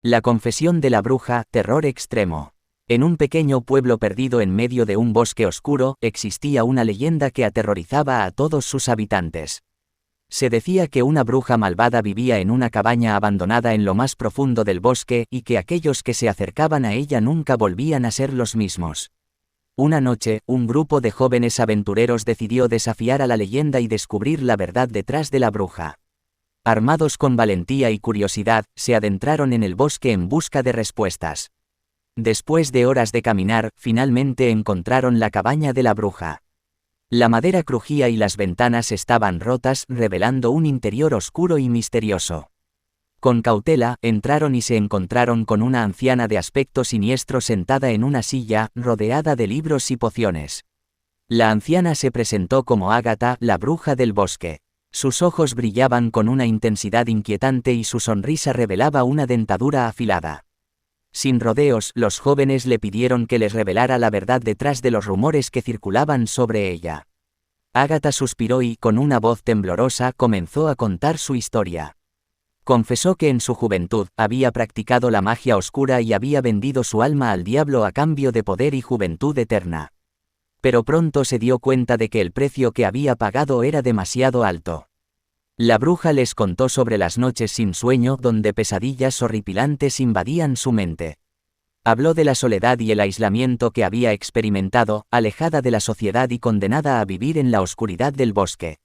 La confesión de la bruja, terror extremo. En un pequeño pueblo perdido en medio de un bosque oscuro, existía una leyenda que aterrorizaba a todos sus habitantes. Se decía que una bruja malvada vivía en una cabaña abandonada en lo más profundo del bosque y que aquellos que se acercaban a ella nunca volvían a ser los mismos. Una noche, un grupo de jóvenes aventureros decidió desafiar a la leyenda y descubrir la verdad detrás de la bruja. Armados con valentía y curiosidad, se adentraron en el bosque en busca de respuestas. Después de horas de caminar, finalmente encontraron la cabaña de la bruja. La madera crujía y las ventanas estaban rotas, revelando un interior oscuro y misterioso. Con cautela, entraron y se encontraron con una anciana de aspecto siniestro sentada en una silla, rodeada de libros y pociones. La anciana se presentó como Ágata, la bruja del bosque. Sus ojos brillaban con una intensidad inquietante y su sonrisa revelaba una dentadura afilada. Sin rodeos, los jóvenes le pidieron que les revelara la verdad detrás de los rumores que circulaban sobre ella. Ágata suspiró y, con una voz temblorosa, comenzó a contar su historia. Confesó que en su juventud había practicado la magia oscura y había vendido su alma al diablo a cambio de poder y juventud eterna. Pero pronto se dio cuenta de que el precio que había pagado era demasiado alto. La bruja les contó sobre las noches sin sueño donde pesadillas horripilantes invadían su mente. Habló de la soledad y el aislamiento que había experimentado, alejada de la sociedad y condenada a vivir en la oscuridad del bosque.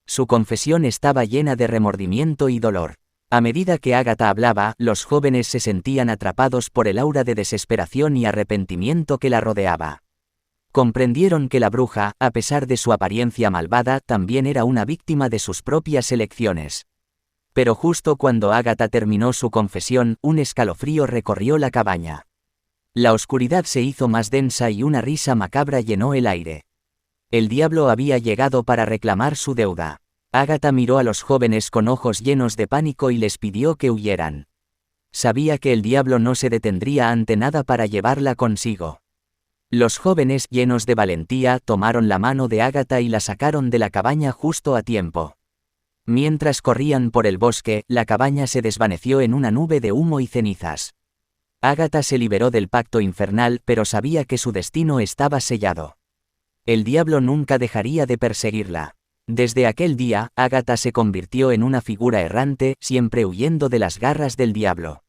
Su confesión estaba llena de remordimiento y dolor. A medida que Ágata hablaba, los jóvenes se sentían atrapados por el aura de desesperación y arrepentimiento que la rodeaba. Comprendieron que la bruja, a pesar de su apariencia malvada, también era una víctima de sus propias elecciones. Pero justo cuando Ágata terminó su confesión, un escalofrío recorrió la cabaña. La oscuridad se hizo más densa y una risa macabra llenó el aire. El diablo había llegado para reclamar su deuda. Ágata miró a los jóvenes con ojos llenos de pánico y les pidió que huyeran. Sabía que el diablo no se detendría ante nada para llevarla consigo. Los jóvenes, llenos de valentía, tomaron la mano de Ágata y la sacaron de la cabaña justo a tiempo. Mientras corrían por el bosque, la cabaña se desvaneció en una nube de humo y cenizas. Ágata se liberó del pacto infernal, pero sabía que su destino estaba sellado. El diablo nunca dejaría de perseguirla. Desde aquel día, Ágata se convirtió en una figura errante, siempre huyendo de las garras del diablo.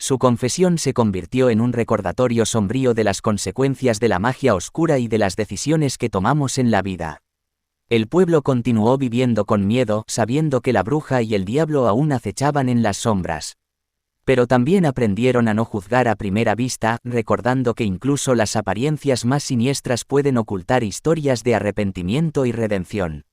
Su confesión se convirtió en un recordatorio sombrío de las consecuencias de la magia oscura y de las decisiones que tomamos en la vida. El pueblo continuó viviendo con miedo, sabiendo que la bruja y el diablo aún acechaban en las sombras. Pero también aprendieron a no juzgar a primera vista, recordando que incluso las apariencias más siniestras pueden ocultar historias de arrepentimiento y redención.